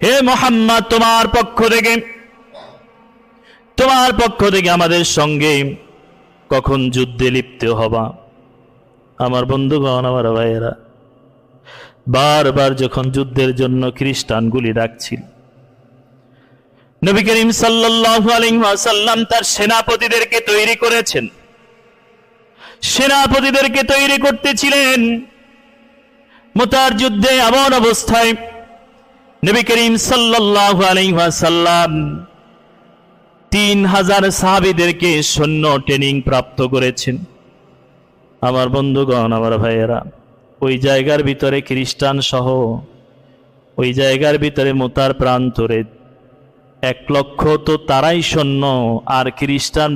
হে মুহাম্মদ, তোমার পক্ষ থেকে আমাদের সঙ্গে কখন যুদ্ধে লিপ্ত হবা? আমার বন্ধুগণ, আমার ভাইয়েরা, বারবার যখন যুদ্ধের জন্য খ্রিস্টানগুলি ডাকছিল, নবী করিম সাল্লাল্লাহু আলাইহি ওয়াসাল্লাম তার সেনাপতিদেরকে তৈরি করেছেন। সেনাপতিদেরকে তৈরি করতেছিলেন। মুতার যুদ্ধে এমন অবস্থায় নবী করিম সাল্লাল্লাহু আলাইহি ওয়াসাল্লাম 3000 সাহাবীদেরকে সৈন্য ট্রেনিং প্রাপ্ত করেছেন। আমার বন্ধুগণ, আমার ভাইয়েরা, ওই জায়গার ভিতরে খ্রিস্টান সহ ওই জায়গার ভিতরে মুতার প্রান্তরে 1 লক্ষ তো তারাই সৈন্য, আর খ্রিস্টান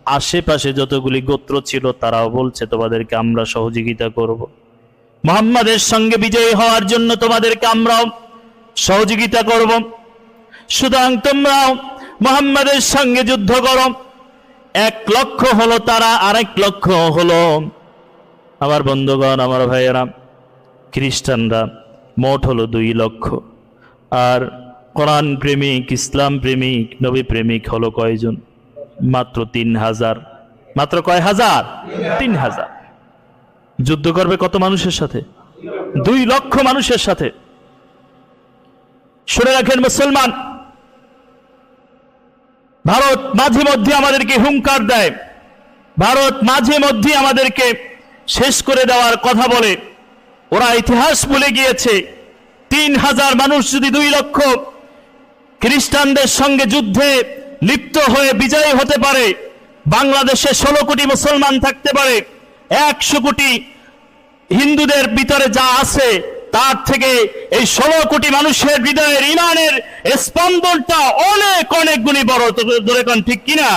আশেপাশে যতগুলি গোত্র ছিল তারাও বলছে তোমাদেরকে আমরা সহযোগিতা করব, মুহাম্মাদের সঙ্গে বিজয়ী হওয়ার জন্য তোমাদেরকে আমরাও সহযোগিতা করব, সুতরাং তোমরাও মুহাম্মাদের সঙ্গে যুদ্ধ করো। 1 লক্ষ হলো তারা, আর 1 লক্ষ হলো আমার বন্ধুগণ, আমার ভাইয়েরা, খ্রিস্টানরা। মোট হলো 2 লক্ষ। আর কোরআন প্রেমিক, ইসলাম প্রেমিক, নবী প্রেমিক হলো কয়জন? মাত্র 3000। মাত্র কয় হাজার? 3000। যুদ্ধ করবে কত মানুষের সাথে? 2 লক্ষ মানুষের সাথে। শুনে রাখেন মুসলমান, ভারত মাঝে মধ্যে আমাদেরকে হুঙ্কার দেয়, ভারত মাঝে মধ্যে আমাদেরকে শেষ করে দেওয়ার কথা বলে। ওরা ইতিহাস ভুলে গিয়েছে। 3000 মানুষ যদি 2 লক্ষ খ্রিস্টানদের সঙ্গে যুদ্ধে লিপ্ত হয়ে বিজয়ী হতে পারে, বাংলাদেশে 16 কোটি মুসলমান থাকতে পারে, 100 কোটি হিন্দুদের ভিতরে যা আছে তার থেকে এই 16 কোটি মানুষের হৃদয়ের ইমানের স্পন্দনটা অনেক অনেক গুণী বড়। ধরে কোন ঠিক কিনা?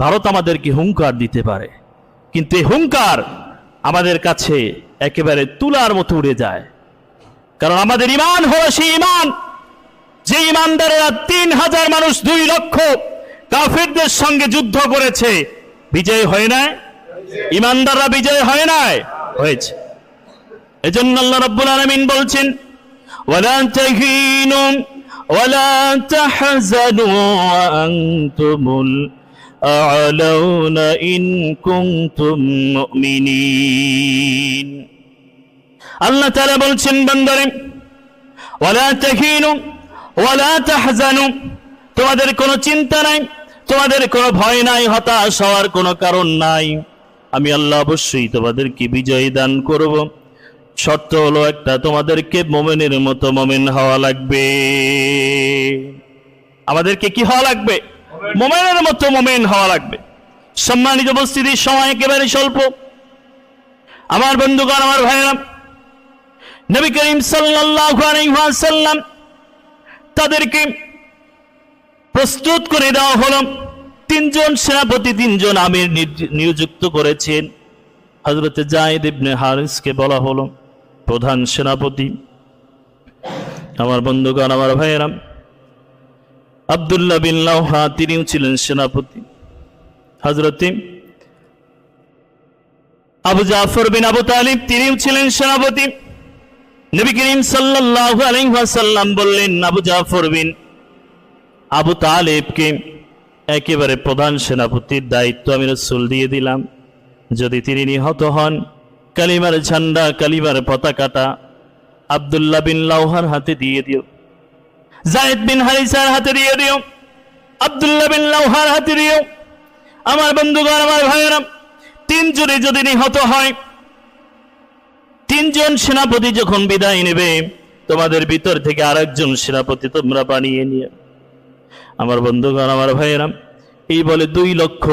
ভারত আমাদেরকে হুঙ্কার দিতে পারে, কিন্তু এই হুঙ্কার আমাদের কাছে একেবারে তুলার মতো উড়ে যায়। কারণ আমাদের ইমান হলো সেই ইমান যে ইমানদারেরা 3000 মানুষ 2 লক্ষ কাফেরদের সঙ্গে যুদ্ধ করেছে, বিজয় হয় না? ইমানদাররা বিজয় হয় না? হয়েছে। এজন্য আল্লাহ রাব্বুল আলামিন বলছেন, ওয়ালা তাহিনু ওয়ালা তাহজানু ওয়া আনতুমুল আ'লাউনা ইন কুনতুম মুমিনিন। আল্লাহ তাআলা বলছেন, বান্দারে, ওয়ালা তাহিনু ওয়ালা তাহজানু, তোমাদের কোনো চিন্তা নাই, তোমাদের কোনো ভয় নাই, হতাশ হওয়ার কোনো কারণ নাই। আমি আল্লাহ অবশ্যই তোমাদেরকে বিজয় দান করব। শর্ত হলো একটা, তোমাদেরকে মুমিনের মতো মুমিন হওয়া লাগবে। আমাদেরকে কি হওয়া লাগবে? মুমিনের মতো মুমিন হওয়া লাগবে। সম্মানিত উপস্থিতি, সময় একেবারে স্বল্প। আমার বন্ধুগণ, আমার ভাইরা, নবী করিম সাল্লাল্লাহু আলাইহি ওয়াসাল্লাম তাদেরকে প্রস্তুত করে দেওয়া হলো। 3 জন সেনাপতি, 3 জন আমির নিযুক্ত করেছেন। হযরত যায়েদ ইবনে হারিসকে বলা হলো প্রধান সেনাপতি। আমার বন্ধুগণ, আমার ভাইয়েরা, আব্দুল্লাহ বিন লাওহা তিনিও ছিলেন সেনাপতি। হযরত আবু জাফর বিন আবু তালিব তিনিও ছিলেন সেনাপতি। নবী করিম সাল্লাল্লাহু আলাইহি ওয়াসাল্লাম বললেন, আবু জাফর বিন আবু তালিবকে একেবারে প্রধান সেনাপতির দায়িত্ব আমি রাসূল দিয়ে দিলাম। যদি তিনি নিহত হন, কালিমার ঝান্ডা, কালিমার পতাকাটা আব্দুল্লাহ বিন লাওহার হাতে দিয়ে দিও, যায়েদ বিন হারিসার হাতে দিয়ে দিও, আব্দুল্লাহ বিন লাওহার হাতে দিও। আমার বন্ধুগণ, আমার ভাইয়েরা, 3 জনে যদি নিহত হয়, 3 জন সেনাপতি যখন বিদায় নেবে, তোমাদের ভিতর থেকে আরেকজন সেনাপতি তোমরা বানিয়ে নিয়ে। আমার বন্ধুগণ, আমার ভাইয়েরা, এই বলে 2 লক্ষ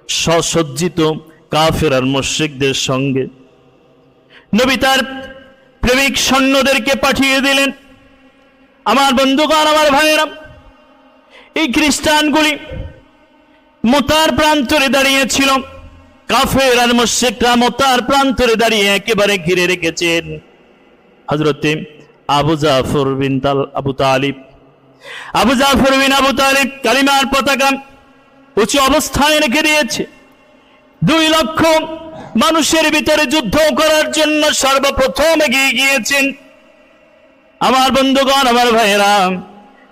সসজ্জিত কাফের আর মুশরিকদের সঙ্গে নবী তার প্রেমিক সৈন্যদেরকে পাঠিয়ে দিলেন। আমার বন্ধুগণ, আমার ভাইয়েরা, এই খ্রিস্টানগুলি মুতার প্রান্তরে দাঁড়িয়েছিল। কাফের আর মুশরিকরা মুতার প্রান্তরে দাঁড়িয়ে একেবারে ঘিরে রেখেছেন হযরত আবু জাফর বিন আবু তালিব। আবু জাফর বিন আবু তালিব কালিমার পতাকা উঁচু অবস্থায় রেখে দিয়েছে। 2 লক্ষ মানুষের ভিতরে যুদ্ধ করার জন্য সর্বপ্রথম এগিয়ে গিয়েছেন। আমার বন্ধুগণ, আমার ভাইয়েরা,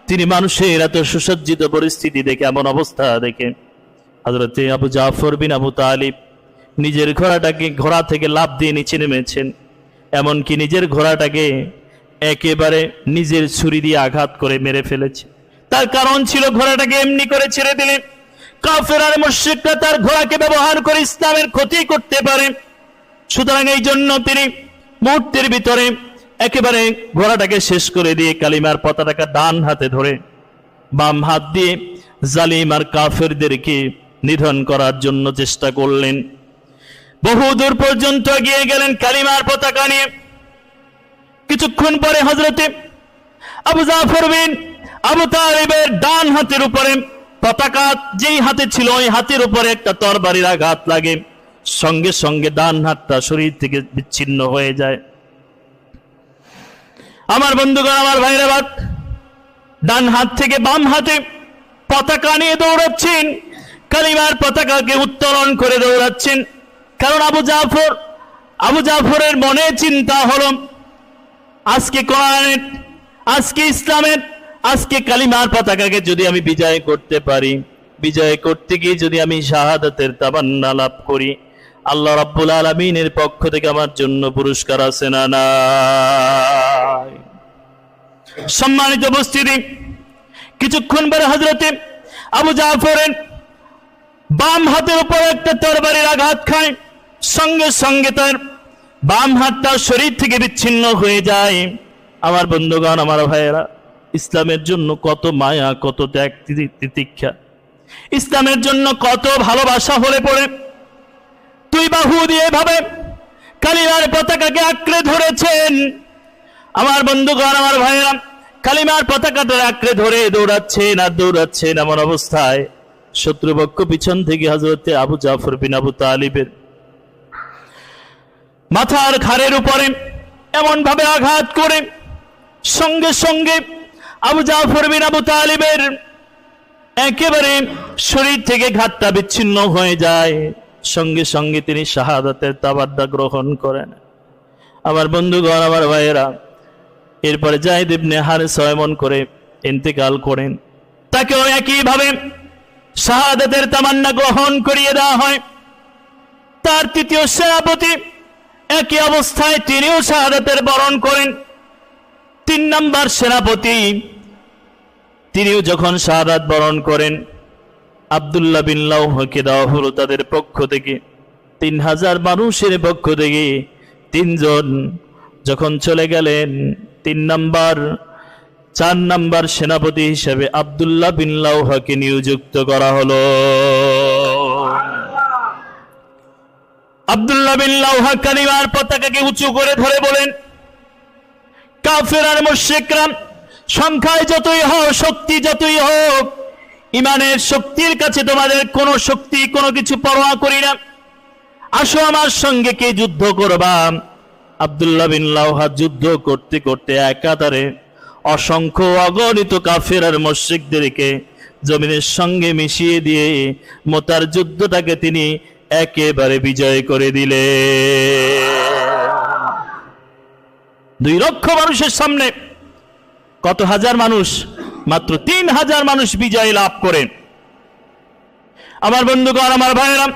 তিনি মানুষের এত সুসজ্জিত পরিস্থিতি দেখে, এমন অবস্থা দেখে হযরতে আবু জাফর বিন আবু তালিব নিজের ঘোড়া থেকে লাফ দিয়ে নিচে নেমেছেন। এমনকি নিজের ঘোড়াটাকে একেবারে নিজের ছুরি দিয়ে আঘাত করে মেরে ফেলেছে। তার কারণ ছিল, ঘোড়াটাকে এমনি করে ছেড়ে দিলে কাফের আর মুশরিকরা তার ঘোড়াকে ব্যবহার করে ইসলামের ক্ষতি করতে পারে। সুতরাং এই জন্য তিনি মুহূর্তের ভিতরে একেবারে ঘোড়াটাকে শেষ করে দিয়ে কালিমার পতাকাটা ডান হাতে ধরে বাম হাত দিয়ে জালিম আর কাফেরদেরকে নিধন করার জন্য চেষ্টা করলেন। বহু দূর পর্যন্ত এগিয়ে গেলেন কালিমার পতাকা নিয়ে। কিছুক্ষণ পরে হযরতে আবু জাফর বিন আবু তালিবের ডান হাতের উপরে পতাকা যেই হাতে ছিল ওই হাতের উপরে একটা তরবারির আঘাত লাগে। সঙ্গে সঙ্গে ডান হাতটা শরীর থেকে বিচ্ছিন্ন হয়ে যায়। আমার বন্ধুগণ, আমার ভাইরা, ডান হাত থেকে বাম হাতে পতাকা নিয়ে দৌড়াচ্ছেন, কালিমার পতাকাকে উত্তোলন করে দৌড়াচ্ছেন। কারণ আবু জাফরের মনে চিন্তা হলো, আজকে কোরআনের, আজকে ইসলামের, আজকে কালিমার পতাকাকে যদি আমি বিজয় করতে পারি, বিজয় করতে গিয়ে যদি আমি শাহাদাতের তামান্না লাভ করি, আল্লাহ রাব্বুল আলামিনের পক্ষ থেকে আমার জন্য পুরস্কার আছে না নাই? সম্মানিত উপস্থিতি, কিছুক্ষণ পরে হযরতে আবু জাফরের বাম হাতের উপর একটা তরবারির আঘাত খায়। সঙ্গে সঙ্গে তার বাম হাতটা শরীর থেকে বিচ্ছিন্ন হয়ে যায়। আমার বন্ধুগণ, আমার ভাইয়েরা, ইসলামের জন্য কত মায়া, কত ত্যাগ তিতিক্ষা, ইসলামের জন্য কত ভালোবাসা হলে পড়ে দুই বাহু দিয়ে এভাবে কালিমার পতাকাকে আঁকড়ে ধরেছেন। আমার বন্ধুগণ, আমার ভাইয়েরা, কালিমার পতাকাটা আঁকড়ে ধরে দৌড়াচ্ছেন আর দৌড়াচ্ছেন। এমন অবস্থায় শত্রুপক্ষ পিছন থেকে হযরতে আবু জাফর বিন আবু তালিবের মাথার ঘাড়ের উপরে এমন ভাবে আঘাত করে সঙ্গে সঙ্গে আবু জাফর বিন আবু তালিবের একেবারে শরীর থেকে ঘাতটা বিচ্ছিন্ন হয়ে যায়। সঙ্গে সঙ্গে তিনি শাহাদাতের তাবাদ্দা গ্রহণ করেন। আমার বন্ধুগণ, আমার ভাইয়েরা, এরপরে যায়েদ ইবনে হারেসা এমন করে ইন্তেকাল করেন। তাকেও একইভাবে শাহাদাতের তামান্না গ্রহণ করিয়ে দেওয়া হয়। তার তৃতীয় সেনাপতি একই অবস্থায় তিনিও শাহাদাতের বরণ করেন। 3 নম্বর সেনাপতি তিনিও যখন শাহাদাত বরণ করেন, আব্দুল্লাহ বিন লাওহকে দেওয়া হলো তাদের পক্ষ থেকে 3000 মানুষের পক্ষ থেকে 3 জন যখন চলে গেলেন, 4 নম্বর সেনাপতি হিসেবে আব্দুল্লাহ বিন লাওহকে নিযুক্ত করা হলো। আব্দুল্লাহ বিন লাওহা কালিমার পতাকাকে উঁচু করে ধরে বলেন, কাফের আর মুশরিকরা সংখ্যায় যতই হোক, শক্তি যতই হোক, ইমানের শক্তির কাছে তোমাদের কোনো শক্তি, কোনো কিছু পরোয়া করি না। আসো আমার সঙ্গে কে যুদ্ধ করবা। আব্দুল্লাহ বিন লাওহা যুদ্ধ করতে করতে একাধারে অসংখ্য অগণিত কাফের আর মুশরিকদেরকে জমিনের সঙ্গে মিশিয়ে দিয়ে মোতার যুদ্ধটাকে তিনি একেবারে বিজয় করে দিলেন। 2 লক্ষ মানুষের সামনে কত হাজার মানুষ, মাত্র 3000 মানুষ বিজয় লাভ করেন। আমার বন্ধুগণ, আমার ভাইয়েরা,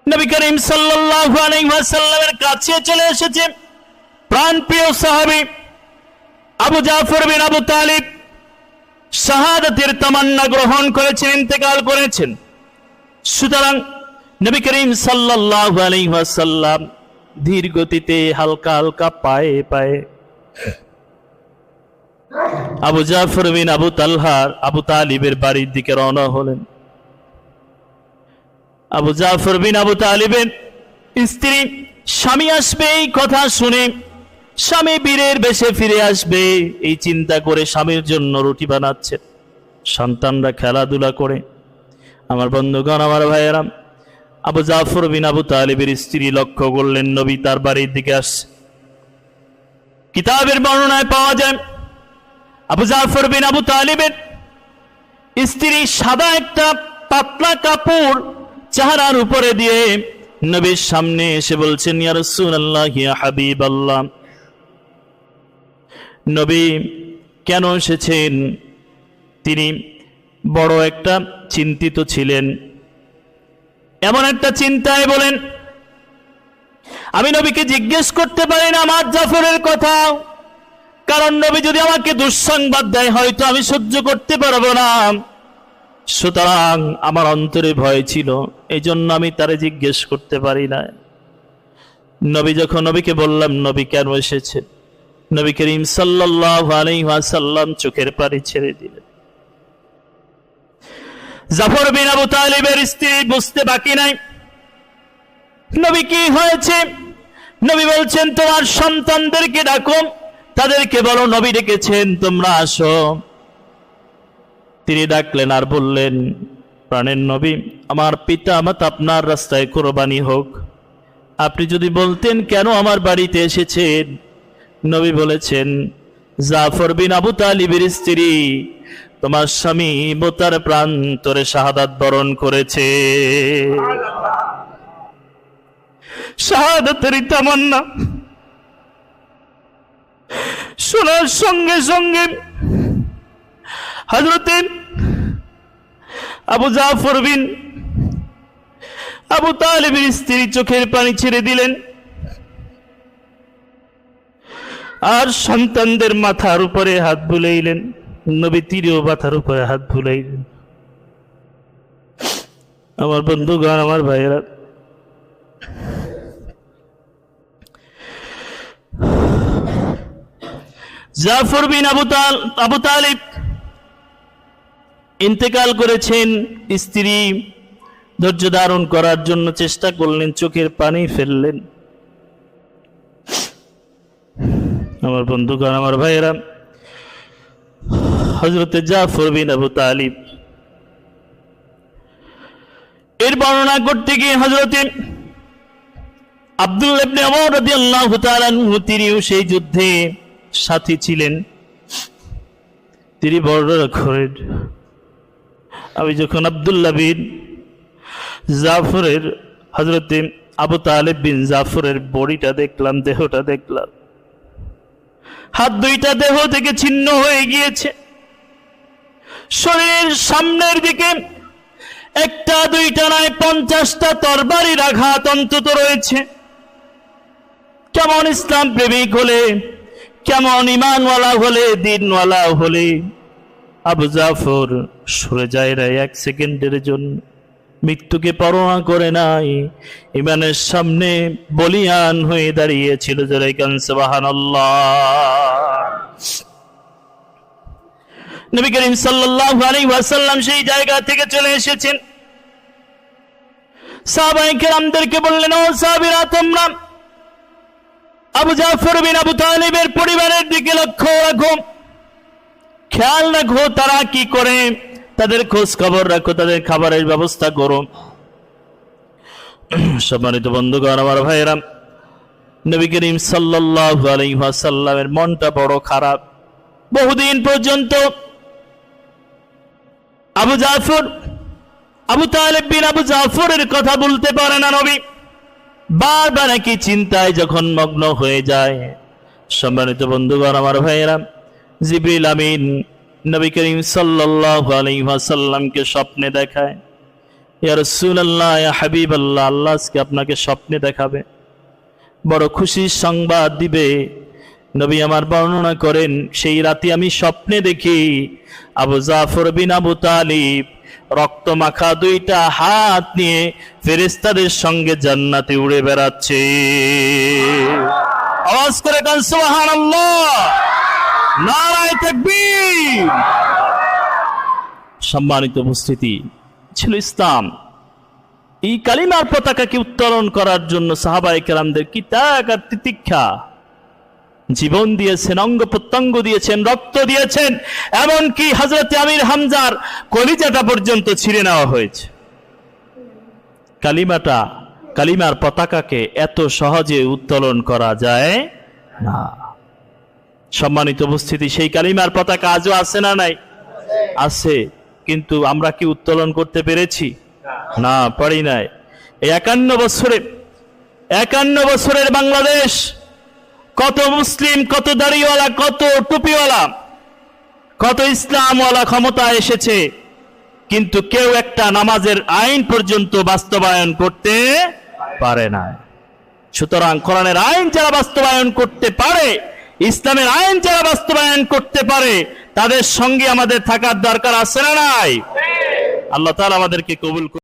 নবী করিম সাল্লাল্লাহু আলাইহি ওয়াসাল্লামের কাছে চলে এসেছে প্রাণপ্রিয় সাহাবী আবু জাফর বিন আবু তালিব। শাহাদাতের তামান্না গ্রহণ করেছেন, ইন্তেকাল করেছেন। সুতরাং নবী করিম সাল্লাল্লাহু আলাইহি ওয়াসাল্লাম ধীর গতিতে হালকা হালকা পায়ে পায়ে আবু জাফর বিন আবু তালিবের বাড়ির দিকে রওনা হলেন। আবু জাফর বিন আবু তালিবের স্ত্রী স্বামী আসবে এই কথা শুনে, স্বামী বীরের বেশে ফিরে আসবে এই চিন্তা করে স্বামীর জন্য রুটি বানাচ্ছে, সন্তানরা খেলাধুলা করে। আমার বন্ধুগণ, আমার ভাইয়েরা, আবু জাফর বিন আবু তালিবের স্ত্রী লক্ষ্য করলেন নবী তার বাড়ির দিকে আসছে। কিতাবের বর্ণনায় পাওয়া যায় আবু জাফর বিন আবু তালিবের স্ত্রী সাদা একটা পাতলা কাপড় চেহারার উপরে দিয়ে নবীর সামনে এসে বলছেন, ইয়া রাসূলুল্লাহ, ইয়া হাবিবাল্লাহ, নবী কেন এসেছেন? তিনি বড় একটা চিন্তিত ছিলেন। এমন একটা চিন্তায় বলেন, আমি নবীকে জিজ্ঞেস করতে পারি না আমার জাফরের কথা, কারণ নবী যদি আমাকে দুঃসংবাদ দেয় হয়তো আমি সহ্য করতে পারবো না। সুতরাং আমার অন্তরে ভয় ছিল, এই জন্য আমি তারে জিজ্ঞেস করতে পারি না। নবীকে বললাম, নবী কেন এসেছে? নবী করিম সাল্লাল্লাহু আলাইহি ওয়াসাল্লাম চোখের পানি ছেড়ে দিলেন। জাফর বিন আবু তালিবের স্ত্রী বুঝতে বাকি নাই নবী কি হয়েছে। নবী বলছেন, তোমার সন্তানদেরকে ডাকো, তাদেরকে বলো নবী ডেকেছেন, তোমরা আসো। তিনি ডাকলেন আর বললেন, প্রাণের নবী, আমার পিতা মাতা আপনার রাস্তায় কোরবানি হোক, আপনি যদি বলতেন কেন আমার বাড়িতে এসেছেন। নবী বলেছেন, জাফর বিন আবু তালিবের স্ত্রী তোমার স্বামী তার প্রান্তরে শাহাদাত বরণ করেছে। শাহাদাতের তামান্না শোনার সঙ্গে সঙ্গে হযরতে আবু জাফর বিন আবু তালিবের স্ত্রী চোখের পানি ছেড়ে দিলেন আর সন্তানদের মাথার উপরে হাত বুলাইলেন। নবী তিনিও মাথার উপরে হাত বুলাইলেন। আমার বন্ধুগণ, আমার ভাইয়েরা, জাফর বিন আবু তালিব ইন্তেকাল করেছেন। স্ত্রী ধৈর্য ধারণ করার জন্য চেষ্টা করলেন, চোখের পানি ফেললেন। আমার বন্ধুগণ, আমার ভাইয়েরা, হযরতে জাফর বিন আবু তালিব এর বর্ণনা করতে গিয়ে হযরতে আব্দুল্লাহ ইবনে ওমর রাদিয়াল্লাহু তাআলা আনহু তিনিও সেই যুদ্ধে সাথী ছিলেন। তিনি বর্ণনা করেন, আমি যখন আব্দুল্লাহ বিন জাফরের হযরতে আবু তালিব বিন জাফরের বডিটা দেখলাম, দেহটা দেখলাম, হাত দুইটা দেহ থেকে ছিন্ন হয়ে গিয়েছে। শরীরের সামনের দিকে একটা দুইটা নয় 50টা তরবারির আঘাত অন্তত রয়েছে। কেমন ইসলাম প্রেমিক হলে, কেমন ইমানওয়ালা হলে, দিনওয়ালা হলে আবু জাফর সরে যায় না এক সেকেন্ডের জন্য, মৃত্যুকে পরোয়া করে নাই, ইমানের সামনে বলিয়ান হয়ে দাঁড়িয়েছিল। জোরে গান সুবহানাল্লাহ। নবী করিম সাল্লাল্লাহু আলাইহি ওয়াসাল্লাম সেই জায়গা থেকে চলে এসেছেন। সাহাবায়ে কেরামদেরকে বললেন, ও সাহাবীরা, তোমরা আবু জাফর বিন আবু তালিবের পরিবারের দিকে লক্ষ্য রাখো, খেয়াল রাখো তারা কি করে, তাদের খোঁজ খবর রাখো, তাদের খাবারের ব্যবস্থা করো। সম্মানিত বন্ধুগণ, আমার ভাইয়েরা, নবী করিম সাল্লাল্লাহু আলাইহি ওয়াসাল্লামের মনটা বড় খারাপ। বহুদিন পর্যন্ত আবু তালিব বিন আবু জাফরের কথা বলতে পারে না নবী, বারবার একই চিন্তায় যখন মগ্ন হয়ে যায়। সম্মানিত বন্ধুগণ, আমার ভাইয়েরা, জিবরিল আমিন নবী করিম সাল্লাল্লাহু আলাইহি ওয়াসাল্লামকে স্বপ্নে দেখায়, ইয়া রাসূলুল্লাহ, ইয়া হাবিবাল্লাহ, আল্লাহ আজকে আপনাকে স্বপ্নে দেখাবে, বড় খুশির সংবাদ দিবে। নবী আমার বর্ণনা করেন, সেই রাতে আমি স্বপ্নে দেখি আবু জাফর বিন আবু তালিব রক্ত মাখা দুইটা হাত নিয়ে ফেরেশতাদের সঙ্গে জান্নাতে উড়ে বেড়াচ্ছে। আওয়াজ করে গান সুবহানাল্লাহ, নারায়ে তাকবীর। সম্মানিত উপস্থিতি, ছিল ইসলাম। এই কালিমার পতাকাকে উত্তোলন করার জন্য সাহাবায়ে কেরামদের কি ত্যাগ আর তিতিক্ষা, জীবন দিয়েছেন, অঙ্গ প্রত্যঙ্গ দিয়েছেন, রক্ত দিয়েছেন, এমনকি হযরতে আমির হামজার কলিজাটা পর্যন্ত ছিঁড়ে নেওয়া হয়েছে। কালিমার পতাকাকে এত সহজে উত্তোলন করা যায় না। সম্মানিত উপস্থিতি, সেই কালিমার পতাকা আজও আছে না নাই? আছে, কিন্তু আমরা কি উত্তোলন করতে পেরেছি? না, পারি নাই। এই 51 বছরের বাংলাদেশ কত মুসলিম, কত দাড়িওয়ালা, কত টুপিওয়ালা, কত ইসলামওয়ালা ক্ষমতা এসেছে, কিন্তু কেউ একটা নামাজের আইন পর্যন্ত বাস্তবায়ন করতে পারে না। সুতরাং কোরআনের আইন যারা বাস্তবায়ন করতে পারে, ইসলামের আইন যারা বাস্তবায়ন করতে পারে, তাদের সঙ্গে আমাদের থাকার দরকার আছে না নাই? আল্লাহ তাআলা আমাদেরকে কবুল করুন।